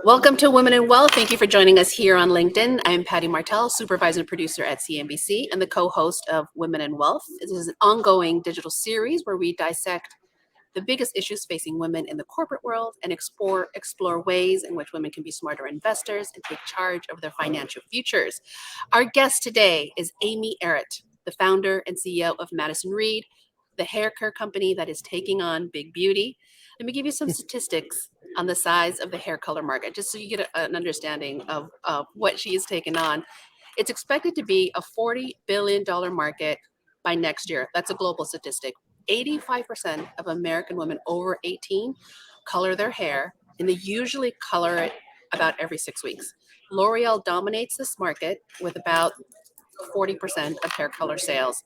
Welcome to Women in Wealth. Thank you for joining us here on LinkedIn. I'm Patty Martell, supervisor and producer at CNBC and the co-host of Women in Wealth. This is an ongoing digital series where we dissect the biggest issues facing women in the corporate world and explore ways in which women can be smarter investors and take charge of their financial futures. Our guest today is Amy Errett, the founder and CEO of Madison Reed, the hair care company that is taking on big beauty. Let me give you some statistics on the size of the hair color market, just so you get an understanding of what she has taken on. It's expected to be a $40 billion market by next year. That's a global statistic. 85% of American women over 18 color their hair, and they usually color it about every 6 weeks. L'Oreal dominates this market with about 40% of hair color sales.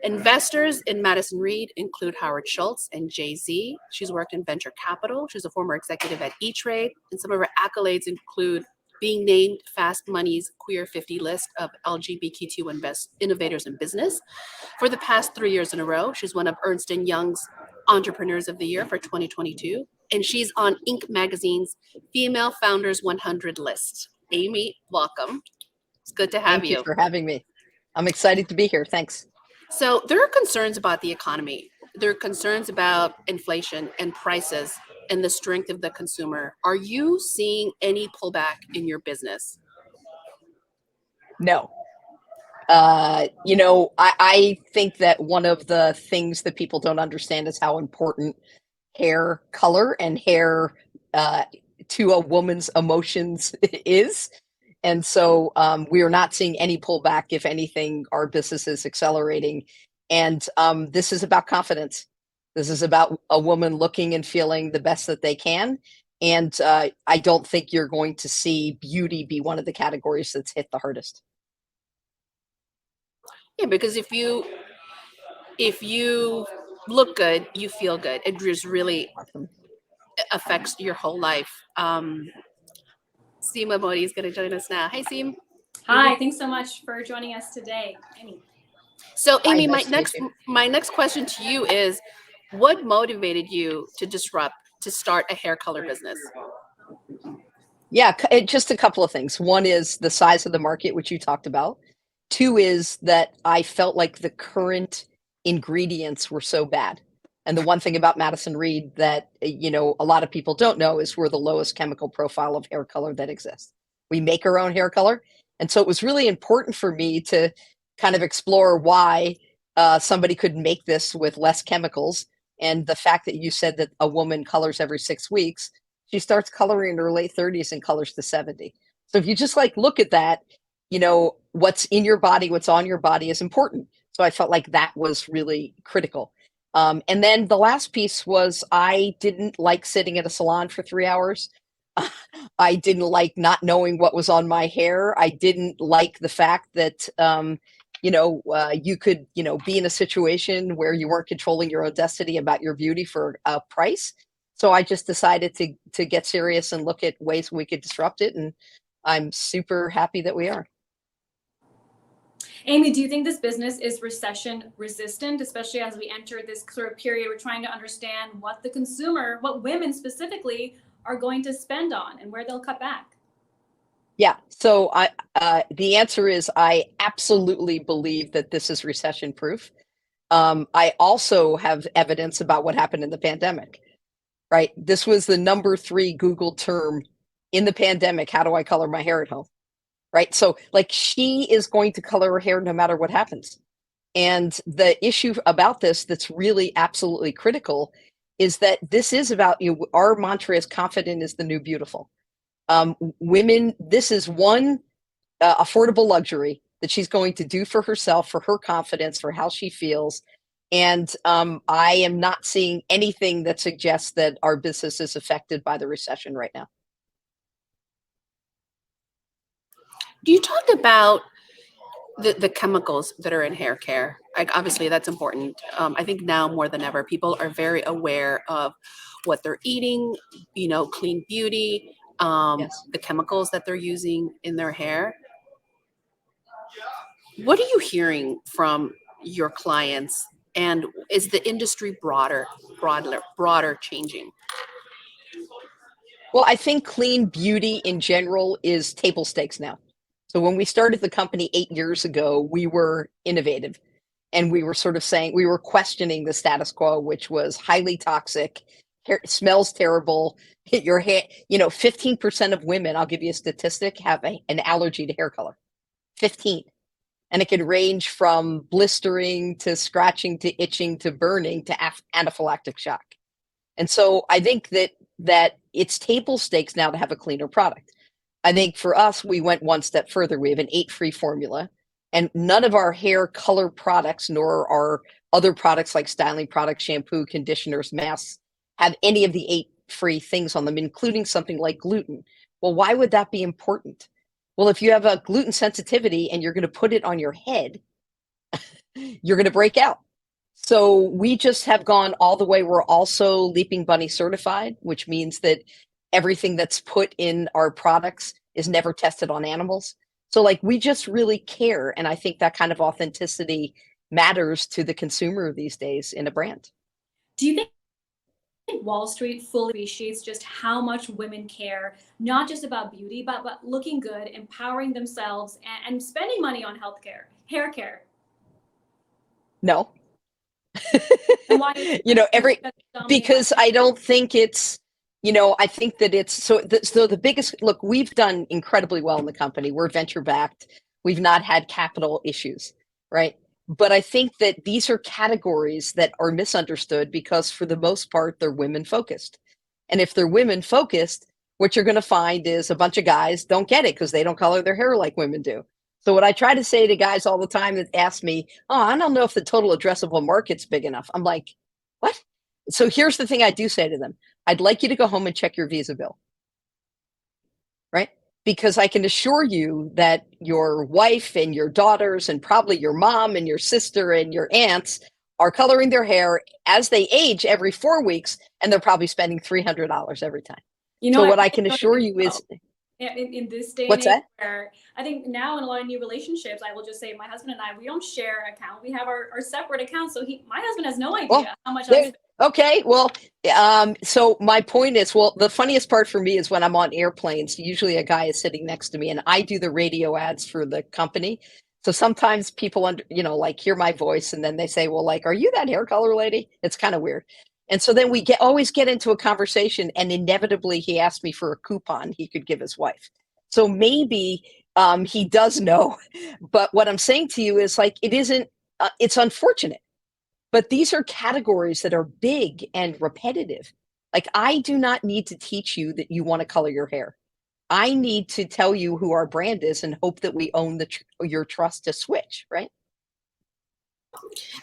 Investors in Madison Reed include Howard Schultz and Jay-Z. She's worked in venture capital. She's a former executive at E-Trade, and some of her accolades include being named Fast Money's Queer 50 list of LGBTQ innovators in business for the past 3 years in a row. She's one of Ernst & Young's Entrepreneurs of the Year for 2022, and she's on Inc. magazine's Female Founders 100 list. Amy, welcome. It's good to have you. Thank you for having me. I'm excited to be here. Thanks. So there are concerns about the economy. There are concerns about inflation and prices and the strength of the consumer. Are you seeing any pullback in your business? No. I think that one of the things that people don't understand is how important hair color and hair to a woman's emotions is. And so we are not seeing any pullback. If anything, our business is accelerating. And this is about confidence. This is about a woman looking and feeling the best that they can. And I don't think you're going to see beauty be one of the categories that's hit the hardest. Yeah, because if you look good, you feel good. It just really affects your whole life. Seema Modi is going to join us now. Hey, Seem. Hi, thanks so much for joining us today, Amy. So, Amy, Hi, my next question to you is, what motivated you to start a hair color business? Yeah, just a couple of things. One is the size of the market, which you talked about. Two is that I felt like the current ingredients were so bad. And the one thing about Madison Reed that, a lot of people don't know is we're the lowest chemical profile of hair color that exists. We make our own hair color. And so it was really important for me to kind of explore why somebody could make this with less chemicals. And the fact that you said that a woman colors every 6 weeks, she starts coloring in her late 30s and colors to 70. So if you just look at that, what's in your body, what's on your body is important. So I felt like that was really critical. And then the last piece was I didn't like sitting at a salon for 3 hours. I didn't like not knowing what was on my hair. I didn't like the fact that, you could, be in a situation where you weren't controlling your own destiny about your beauty for a price. So I just decided to get serious and look at ways we could disrupt it. And I'm super happy that we are. Amy, do you think this business is recession resistant, especially as we enter this sort of period? We're trying to understand what the consumer, what women specifically, are going to spend on and where they'll cut back. Yeah. So the answer is I absolutely believe that this is recession proof. I also have evidence about what happened in the pandemic, right? This was the number 3 Google term in the pandemic. How do I color my hair at home? Right. So she is going to color her hair no matter what happens. And the issue about this that's really absolutely critical is that this is about our mantra is confident is the new beautiful. Women, this is one affordable luxury that she's going to do for herself, for her confidence, for how she feels. And I am not seeing anything that suggests that our business is affected by the recession right now. You talked about the chemicals that are in hair care. Obviously, that's important. I think now more than ever, people are very aware of what they're eating, clean beauty, Yes. the chemicals that they're using in their hair. What are you hearing from your clients? And is the industry broader changing? Well, I think clean beauty in general is table stakes now. So when we started the company 8 years ago, we were innovative and we were sort of saying, we were questioning the status quo, which was highly toxic, smells terrible, hit your hair. 15% of women, I'll give you a statistic, have an allergy to hair color. 15. And it can range from blistering to scratching to itching to burning to anaphylactic shock. And so I think that it's table stakes now to have a cleaner product. I think for us, we went one step further. We have an 8-free formula, and none of our hair color products, nor our other products like styling products, shampoo, conditioners, masks, have any of the 8-free things on them, including something like gluten. Well, why would that be important? Well, if you have a gluten sensitivity and you're going to put it on your head, you're going to break out. So we just have gone all the way. We're also Leaping Bunny certified, which means that everything that's put in our products is never tested on animals. So like we just really care. And I think that kind of authenticity matters to the consumer these days in a brand. Do you think Wall Street fully appreciates just how much women care, not just about beauty, but looking good, empowering themselves, and spending money on healthcare, hair care? No. And why? Because I don't think it's, I think that it's, so the biggest, look, we've done incredibly well in the company. We're venture backed. We've not had capital issues, right? But I think that these are categories that are misunderstood because for the most part, they're women focused. And if they're women focused, what you're going to find is a bunch of guys don't get it because they don't color their hair like women do. So what I try to say to guys all the time that ask me, oh, I don't know if the total addressable market's big enough. I'm like, what? So here's the thing I do say to them. I'd like you to go home and check your Visa bill, right? Because I can assure you that your wife and your daughters and probably your mom and your sister and your aunts are coloring their hair as they age every 4 weeks, and they're probably spending $300 every time. So what I can assure you is, in this day what's and age, that? where I think now in a lot of new relationships, I will just say my husband and I, we don't share an account. We have our separate accounts. So my husband has no idea how much I spend. Okay, well, so my point is, well, the funniest part for me is when I'm on airplanes, usually a guy is sitting next to me and I do the radio ads for the company. So sometimes people, like hear my voice and then they say, well, like, are you that hair color lady? It's kind of weird. And so then we always get into a conversation and inevitably he asked me for a coupon he could give his wife. So maybe he does know, but what I'm saying to you is like, it isn't, it's unfortunate. But these are categories that are big and repetitive. Like I do not need to teach you that you want to color your hair. I need to tell you who our brand is and hope that we own your trust to switch, right?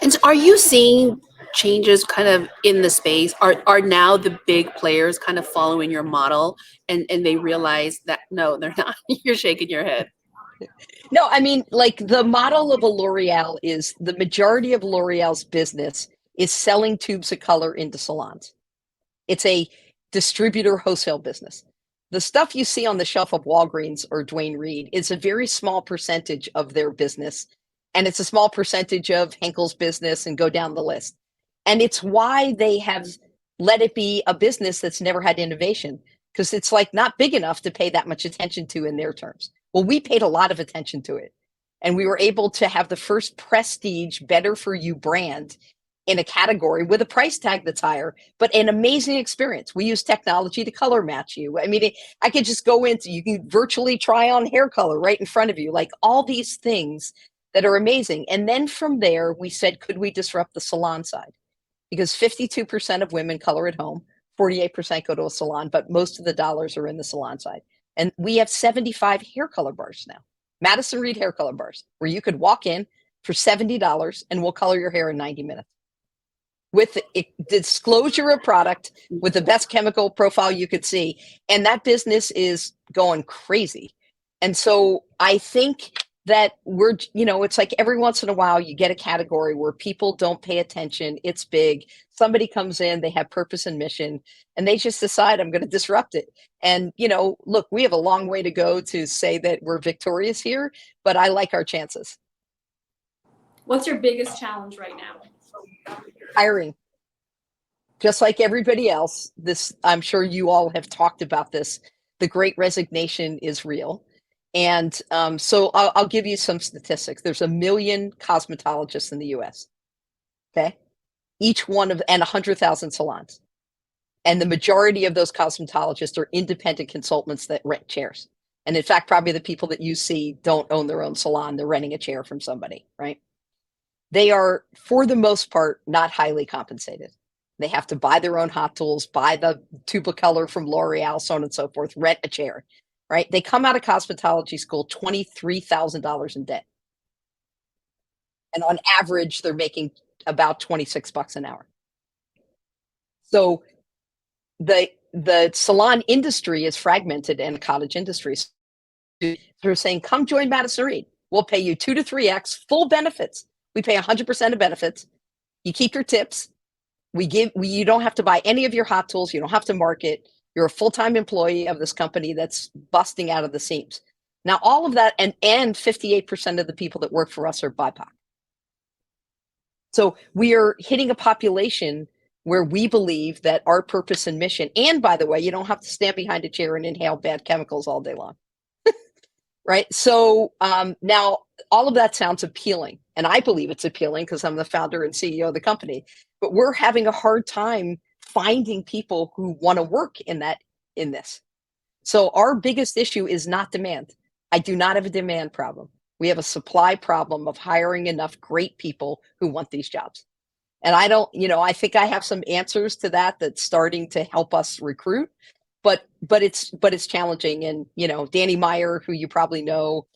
And so are you seeing changes kind of in the space? Are now the big players kind of following your model and they realize that no, they're not? You're shaking your head. No, I mean, like the model of a L'Oreal is the majority of L'Oreal's business is selling tubes of color into salons. It's a distributor wholesale business. The stuff you see on the shelf of Walgreens or Duane Reade is a very small percentage of their business. And it's a small percentage of Henkel's business and go down the list. And it's why they have let it be a business that's never had innovation because it's like not big enough to pay that much attention to in their terms. Well, we paid a lot of attention to it. And we were able to have the first prestige, better for you brand in a category with a price tag that's higher, but an amazing experience. We use technology to color match you. I mean, I could just go into, you can virtually try on hair color right in front of you, like all these things that are amazing. And then from there, we said, could we disrupt the salon side? Because 52% of women color at home, 48% go to a salon, but most of the dollars are in the salon side. And we have 75 hair color bars now, Madison Reed hair color bars, where you could walk in for $70 and we'll color your hair in 90 minutes. With the disclosure of product, with the best chemical profile you could see. And that business is going crazy. And so I think that we're, it's like every once in a while you get a category where people don't pay attention. It's big. Somebody comes in, they have purpose and mission, and they just decide I'm going to disrupt it. And, look, we have a long way to go to say that we're victorious here, but I like our chances. What's your biggest challenge right now? Hiring. just like everybody else, this, I'm sure you all have talked about this. The Great Resignation is real. And so I'll give you some statistics. There's 1 million cosmetologists in the US. Okay. Each one of, and 100,000 salons. And the majority of those cosmetologists are independent consultants that rent chairs. And in fact, probably the people that you see don't own their own salon. They're renting a chair from somebody, right? They are, for the most part, not highly compensated. They have to buy their own hot tools, buy the tube of color from L'Oreal, so on and so forth, rent a chair, right? They come out of cosmetology school $23,000 in debt. And on average, they're making about $26 an hour. So the salon industry is fragmented and cottage industries. They're saying, come join Madison Reed. We'll pay you 2 to 3x full benefits. We pay 100% of benefits. You keep your tips. You don't have to buy any of your hot tools. You don't have to market. You're a full-time employee of this company that's busting out of the seams. Now, all of that, and 58% of the people that work for us are BIPOC. So we are hitting a population where we believe that our purpose and mission, and by the way, you don't have to stand behind a chair and inhale bad chemicals all day long. Right? So now all of that sounds appealing, and I believe it's appealing because I'm the founder and CEO of the company, but we're having a hard time finding people who want to work in this. So our biggest issue is not demand. I do not have a demand problem. We have a supply problem of hiring enough great people who want these jobs. And I don't, I think I have some answers to that that's starting to help us recruit, but it's challenging. And, Danny Meyer, who you probably know,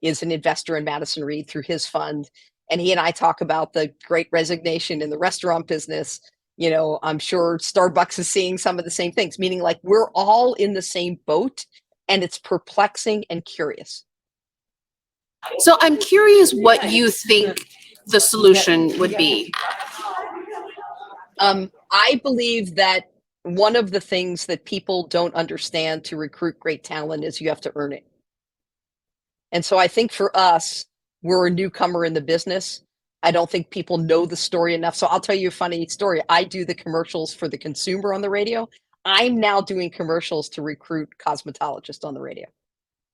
is an investor in Madison Reed through his fund. And he and I talk about the Great Resignation in the restaurant business. I'm sure Starbucks is seeing some of the same things, meaning like we're all in the same boat, and it's perplexing and curious. So I'm curious what you think the solution would be. I believe that one of the things that people don't understand to recruit great talent is you have to earn it. And so I think for us, we're a newcomer in the business. I don't think people know the story enough. So I'll tell you a funny story. I do the commercials for the consumer on the radio. I'm now doing commercials to recruit cosmetologists on the radio.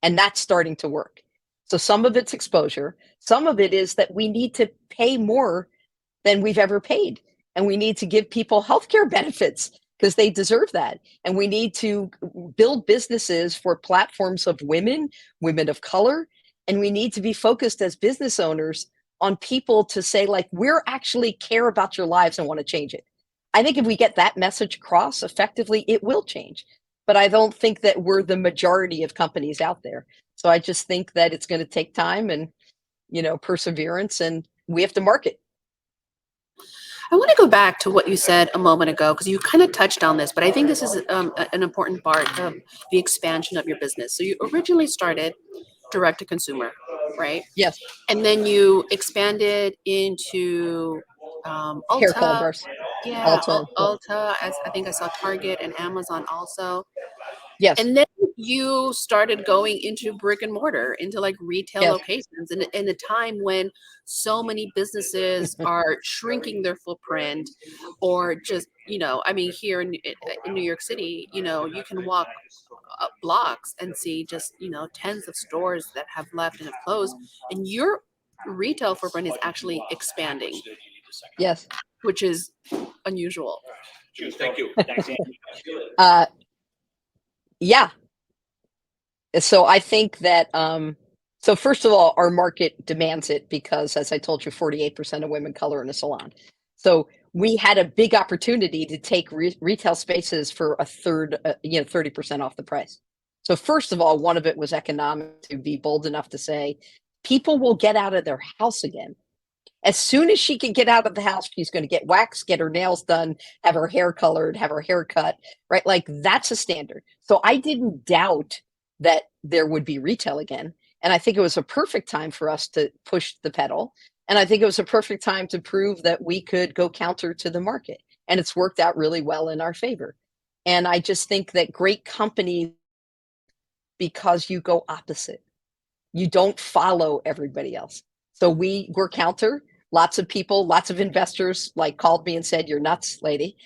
And that's starting to work. So some of it's exposure. Some of it is that we need to pay more than we've ever paid. And we need to give people healthcare benefits because they deserve that. And we need to build businesses for platforms of women of color. And we need to be focused as business owners on people to say, like, we're actually care about your lives and want to change it. I think if we get that message across effectively, it will change. But I don't think that we're the majority of companies out there. So I just think that it's going to take time and, perseverance, and we have to market. I want to go back to what you said a moment ago, because you kind of touched on this, but I think this is an important part of the expansion of your business. So you originally started direct to consumer, right? Yes. And then you expanded into Hair color Ulta. bars. Yeah, Ulta. Ulta. I think I saw Target and Amazon also. Yes. And then you started going into brick and mortar, into like retail Yes. locations, in a time when so many businesses are shrinking their footprint, or just, here in New York City, you can walk blocks and see just, tens of stores that have left and have closed, and your retail footprint is actually expanding. Yes. Which is unusual. Thank you. Yeah. So I think that, so first of all, our market demands it because, as I told you, 48% of women color in a salon. So we had a big opportunity to take retail spaces for a third, 30% off the price. So first of all, one of it was economic, to be bold enough to say, people will get out of their house again. As soon as she can get out of the house, she's going to get waxed, get her nails done, have her hair colored, have her hair cut, right? Like that's a standard. So I didn't doubt that there would be retail again. And I think it was a perfect time for us to push the pedal. And I think it was a perfect time to prove that we could go counter to the market. And it's worked out really well in our favor. And I just think that great companies, because you go opposite, you don't follow everybody else. So we're counter. Lots of people, lots of investors called me and said, "You're nuts, lady."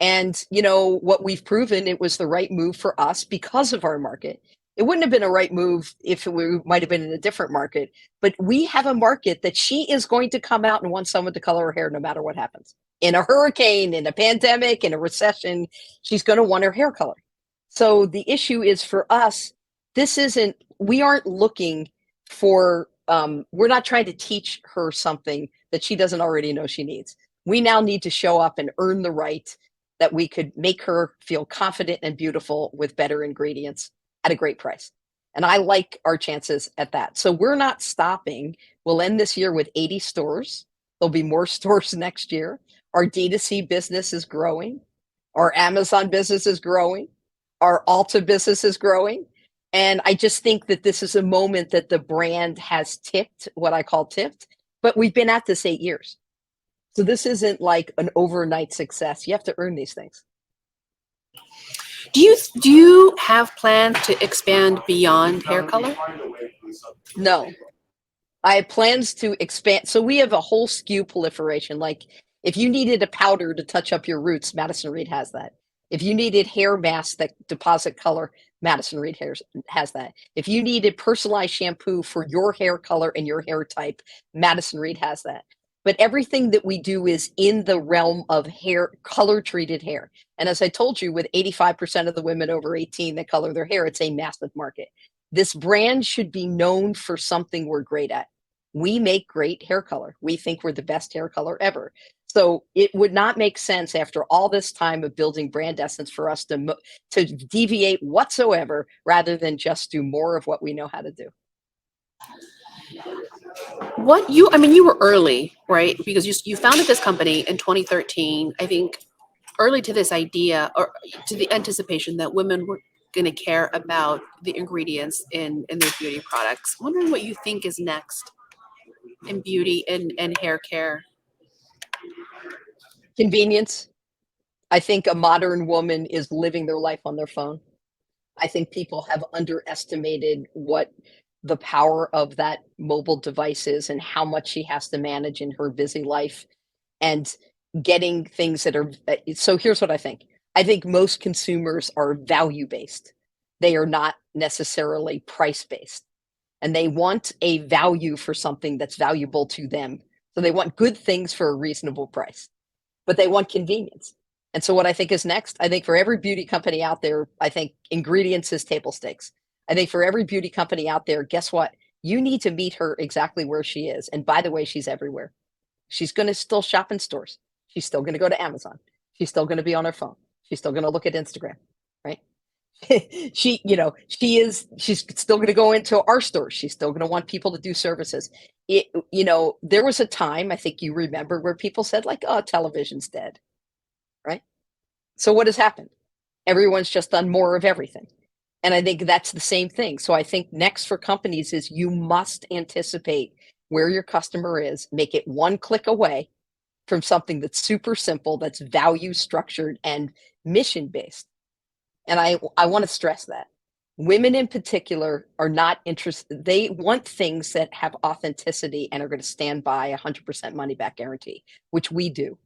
And, what we've proven, it was the right move for us because of our market. It wouldn't have been a right move if we might have been in a different market, but we have a market that she is going to come out and want someone to color her hair no matter what happens. In a hurricane, in a pandemic, in a recession, she's going to want her hair color. So the issue is for us, we aren't looking for, we're not trying to teach her something that she doesn't already know she needs. We now need to show up and earn the right that we could make her feel confident and beautiful with better ingredients at a great price. And I like our chances at that. So we're not stopping. We'll end this year with 80 stores. There'll be more stores next year. Our D2C business is growing. Our Amazon business is growing. Our Ulta business is growing. And I just think that this is a moment that the brand has tipped, what I call tipped, but we've been at this 8 years. So this isn't like an overnight success. You have to earn these things. Do you have plans to expand beyond hair color? No, I have plans to expand. So we have a whole SKU proliferation. Like if you needed a powder to touch up your roots, Madison Reed has that. If you needed hair masks that deposit color, Madison Reed has that. If you needed personalized shampoo for your hair color and your hair type, Madison Reed has that. But everything that we do is in the realm of hair, color treated hair. And as I told you, with 85% of the women over 18 that color their hair, it's a massive market. This brand should be known for something we're great at. We make great hair color. We think we're the best hair color ever. So it would not make sense after all this time of building brand essence for us to deviate whatsoever, rather than just do more of what we know how to do. You were early, right? Because you founded this company in 2013. I think early to this idea, or to the anticipation that women were going to care about the ingredients in their beauty products. I'm wondering what you think is next in beauty and hair care. Convenience. I think a modern woman is living their life on their phone. I think people have underestimated what the power of that mobile device is and how much she has to manage in her busy life, and getting things that are. So here's what I think. I think most consumers are value based. They are not necessarily price based, and they want a value for something that's valuable to them. So they want good things for a reasonable price, but they want convenience. And so what I think is next, I think for every beauty company out there, I think ingredients is table stakes. I think for every beauty company out there, guess what? You need to meet her exactly where she is. And by the way, she's everywhere. She's going to still shop in stores. She's still going to go to Amazon. She's still going to be on her phone. She's still going to look at Instagram, right? She's still going to go into our stores. She's still going to want people to do services. There was a time, I think you remember, where people said like, oh, television's dead, right? So what has happened? Everyone's just done more of everything. And I think that's the same thing. So I think next for companies is you must anticipate where your customer is, make it one click away from something that's super simple, that's value structured and mission based. And I want to stress that women in particular are not interested. They want things that have authenticity and are going to stand by 100% money back guarantee, which we do.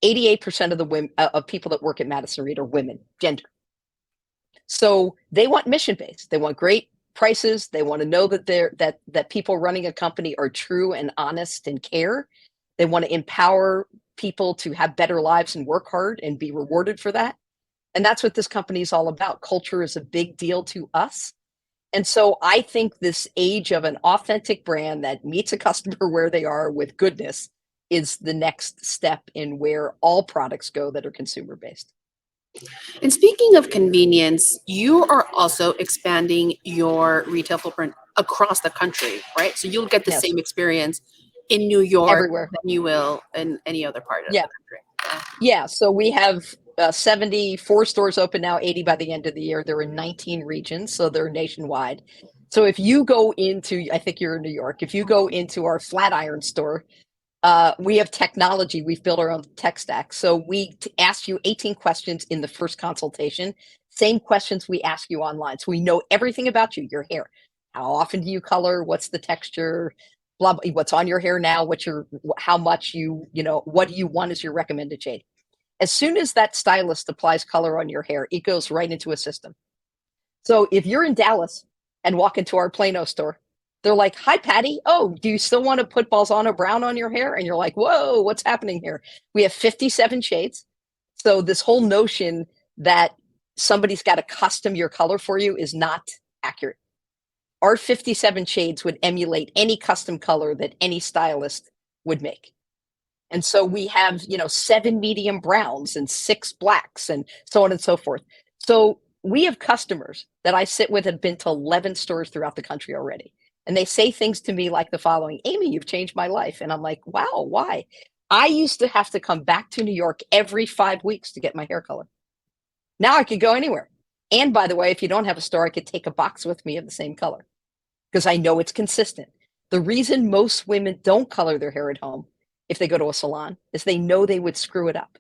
88% of the women of people that work at Madison Reed are women, gender. So they want mission based. They want great prices. They want to know that that people running a company are true and honest and care. They want to empower people to have better lives and work hard and be rewarded for that. And that's what this company is all about. Culture is a big deal to us. And so I think this age of an authentic brand that meets a customer where they are with goodness is the next step in where all products go that are consumer based. And speaking of convenience, you are also expanding your retail footprint across the country, right? So you'll get the Yes. same experience in New York Everywhere. than you will in any other part of the country. Yeah. So we have 74 stores open now, 80 by the end of the year. They're in 19 regions, so they're nationwide. So if you go into, I think you're in New York, if you go into our Flatiron store, we have technology. We've built our own tech stack. So we ask you 18 questions in the first consultation, same questions we ask you online. So we know everything about you, your hair. How often do you color? What's the texture? Blah, blah, what's on your hair now? How much what do you want as your recommended shade? As soon as that stylist applies color on your hair, it goes right into a system. So if you're in Dallas and walk into our Plano store, they're like, "Hi, Patty. Oh, do you still want to put Balzano brown on your hair?" And you're like, "Whoa, what's happening here?" We have 57 shades. So this whole notion that somebody's got to custom your color for you is not accurate. Our 57 shades would emulate any custom color that any stylist would make. And so we have, 7 medium browns and 6 blacks and so on and so forth. So we have customers that I sit with have been to 11 stores throughout the country already. And they say things to me like the following: "Amy, you've changed my life." And I'm like, "Wow, why?" I used to have to come back to New York every 5 weeks to get my hair color. Now I could go anywhere. And by the way, if you don't have a store, I could take a box with me of the same color because I know it's consistent. The reason most women don't color their hair at home if they go to a salon is they know they would screw it up.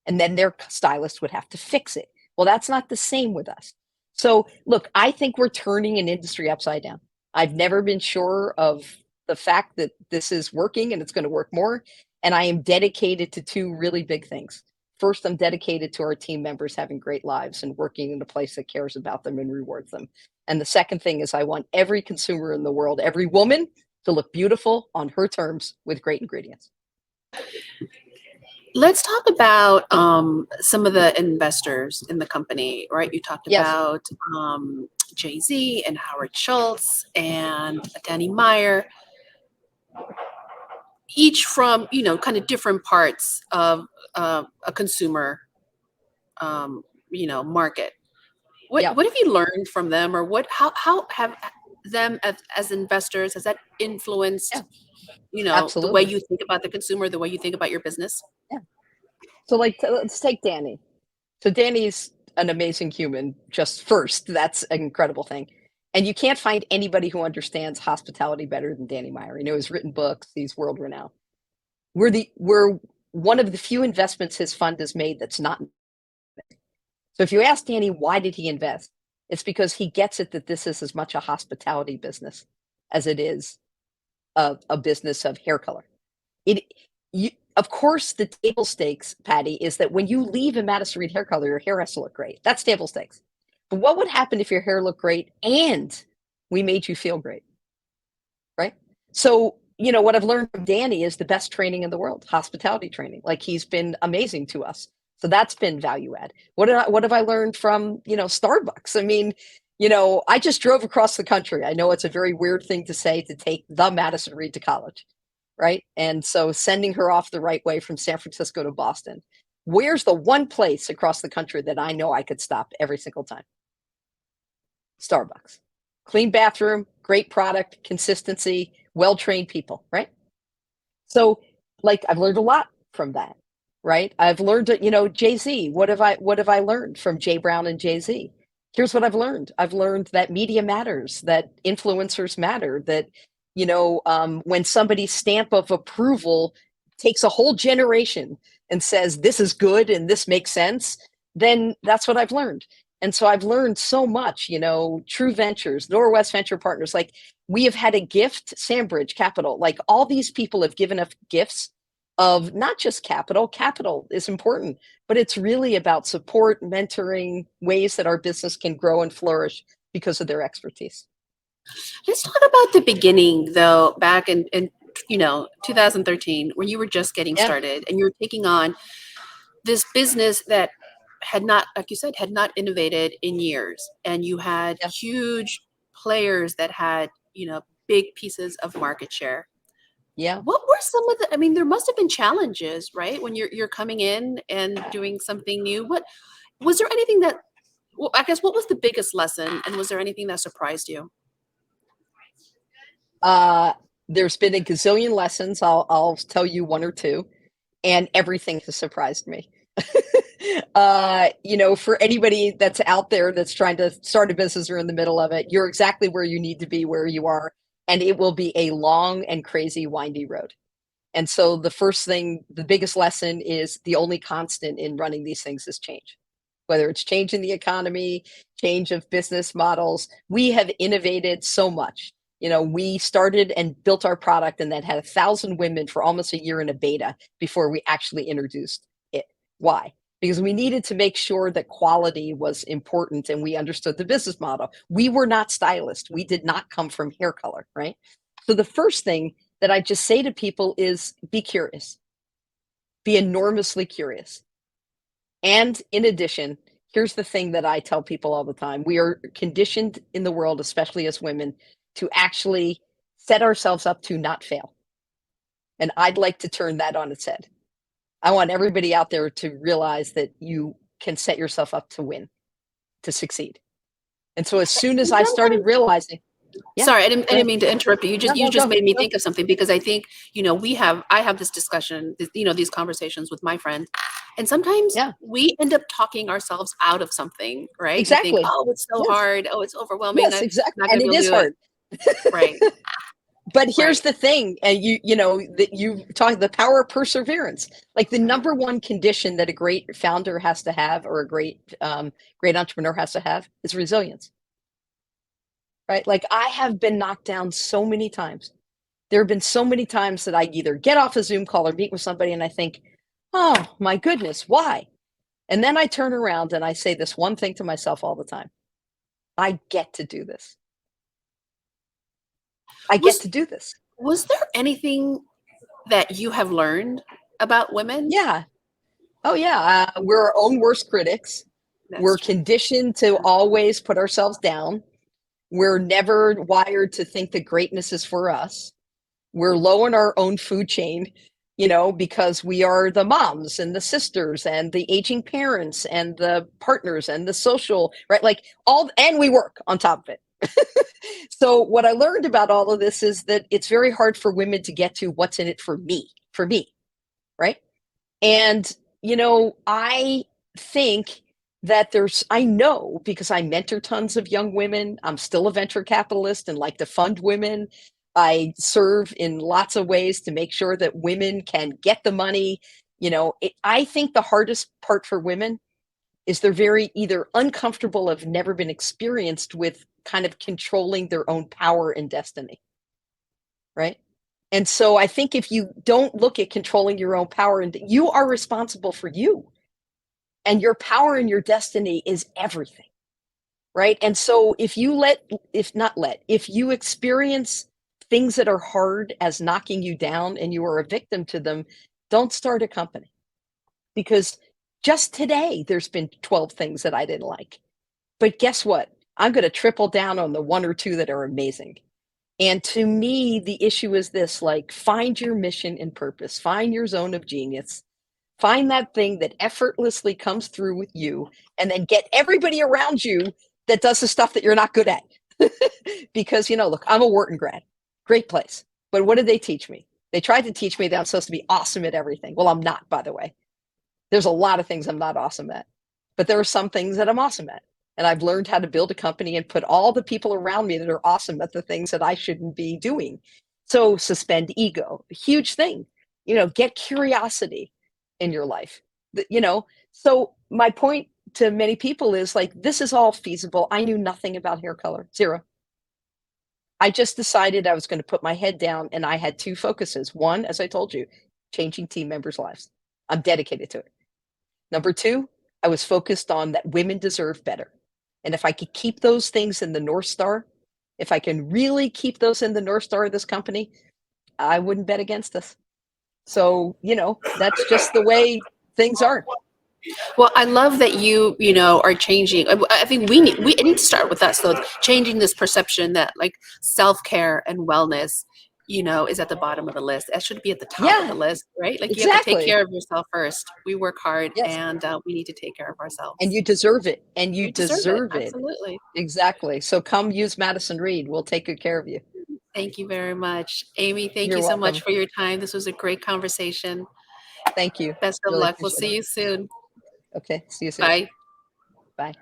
And then their stylist would have to fix it. Well, that's not the same with us. So look, I think we're turning an industry upside down. I've never been sure of the fact that this is working and it's going to work more. And I am dedicated to 2 really big things. First, I'm dedicated to our team members having great lives and working in a place that cares about them and rewards them. And the second thing is I want every consumer in the world, every woman, to look beautiful on her terms with great ingredients. Let's talk about some of the investors in the company, right? You talked Yes. about Jay-Z and Howard Schultz and Danny Meyer, each from, kind of different parts of a consumer, market. What Yeah. what have you learned from them, or how have them as investors, has that influenced, Yeah, the way absolutely. you think about the consumer, the way you think about your business? Yeah. So let's take Danny. So Danny's an amazing human, just first. That's an incredible thing. And you can't find anybody who understands hospitality better than Danny Meyer. He's written books, he's world renowned. We're one of the few investments his fund has made that's not. So if you ask Danny why did he invest, it's because he gets it that this is as much a hospitality business as it is a business of hair color. It you Of course, the table stakes, Patty, is that when you leave a Madison Reed hair color, your hair has to look great. That's table stakes. But what would happen if your hair looked great and we made you feel great, right? So, what I've learned from Danny is the best training in the world, hospitality training. Like, he's been amazing to us. So that's been value add. What have I learned from, Starbucks? I mean, I just drove across the country. I know it's a very weird thing to say, to take the Madison Reed to college, right? And so sending her off the right way from San Francisco to Boston. Where's the one place across the country that I know I could stop every single time? Starbucks. Clean bathroom, great product, consistency, well-trained people, right? So, like, I've learned a lot from that, right? I've learned, Jay-Z. What have I learned from Jay Brown and Jay-Z? Here's what I've learned. I've learned that media matters, that influencers matter, that when somebody's stamp of approval takes a whole generation and says this is good and this makes sense, then that's what I've learned. And so I've learned so much, True Ventures, Norwest Venture Partners, like, we have had a gift, Sandbridge Capital, like, all these people have given us gifts of not just capital. Capital is important, but it's really about support, mentoring, ways that our business can grow and flourish because of their expertise. Let's talk about the beginning, though, back in 2013, when you were just getting Yeah. started and you were taking on this business that had not, like you said, had not innovated in years, and you had Yeah. huge players that had, big pieces of market share. Yeah. What were some of the, I mean, there must have been challenges, right? When you're coming in and doing something new. What was there anything that, well, I guess, what was the biggest lesson, and was there anything that surprised you? There's been a gazillion lessons. I'll tell you one or two, and everything has surprised me. For anybody that's out there that's trying to start a business or in the middle of it, you're exactly where you need to be, where you are, and it will be a long and crazy, windy road. And so the biggest lesson is the only constant in running these things is change. Whether it's change in the economy, change of business models, we have innovated so much. We started and built our product and then had 1,000 women for almost a year in a beta before we actually introduced it. Why? Because we needed to make sure that quality was important and we understood the business model. We were not stylists. We did not come from hair color, right? So the first thing that I just say to people is be curious, be enormously curious. And in addition, here's the thing that I tell people all the time. We are conditioned in the world, especially as women, to actually set ourselves up to not fail. And I'd like to turn that on its head. I want everybody out there to realize that you can set yourself up to win, to succeed. And so as soon as I started realizing, yeah, sorry, I didn't mean to interrupt you. You just made me go. think of something, because I think, I have this discussion, these conversations with my friends, and sometimes we end up talking ourselves out of something, right? Exactly. We think, oh, it's so hard. Oh, it's overwhelming. Yes, exactly. And it is hard. Right. But here's the thing, and that you talk the power of perseverance. Like the number one condition that a great founder has to have, or a great entrepreneur has to have, is resilience. Right? Like I have been knocked down so many times. There have been so many times that I either get off a Zoom call or meet with somebody and I think, oh my goodness, why? And then I turn around and I say this one thing to myself all the time. I get to do this. I get to do this. Was there anything that you have learned about women? Yeah. Oh yeah. We're our own worst critics. We're conditioned to always put ourselves down. We're never wired to think that greatness is for us. We're low in our own food chain, because we are the moms and the sisters and the aging parents and the partners and the social, right? Like and we work on top of it. So what I learned about all of this is that it's very hard for women to get to what's in it for me, right? And, I think that I know, because I mentor tons of young women, I'm still a venture capitalist and like to fund women. I serve in lots of ways to make sure that women can get the money. I think the hardest part for women is they're very either uncomfortable, have never been experienced with kind of controlling their own power and destiny, right? And so I think if you don't look at controlling your own power, and you are responsible for you, and your power and your destiny is everything, right? And so if you experience things that are hard as knocking you down and you are a victim to them, don't start a company. Because just today, there's been 12 things that I didn't like. But guess what? I'm going to triple down on the one or two that are amazing. And to me, the issue is this, like, find your mission and purpose, find your zone of genius, find that thing that effortlessly comes through with you, and then get everybody around you that does the stuff that you're not good at. Because, look, I'm a Wharton grad, great place. But what did they teach me? They tried to teach me that I'm supposed to be awesome at everything. Well, I'm not, by the way. There's a lot of things I'm not awesome at, but there are some things that I'm awesome at. And I've learned how to build a company and put all the people around me that are awesome at the things that I shouldn't be doing. So suspend ego, huge thing, get curiosity in your life, So my point to many people is like, this is all feasible. I knew nothing about hair color, zero. I just decided I was going to put my head down, and I had two focuses. One, as I told you, changing team members' lives. I'm dedicated to it. Number two, I was focused on that women deserve better. And if I could keep those things in the North Star, if I can really keep those in the North Star of this company, I wouldn't bet against us. So, that's just the way things are. Well, I love that you are changing. I think we need to start with us, though, changing this perception that like self-care and wellness, is at the bottom of the list. That should be at the top of the list, right? Like you have to take care of yourself first. We work hard, and we need to take care of ourselves. And you deserve it. And you deserve it. Absolutely. Exactly. So come use Madison Reed. We'll take good care of you. Thank you very much. Amy, thank you so much for your time. This was a great conversation. Thank you. Best of luck. We'll see you soon. Okay. See you soon. Bye. Bye.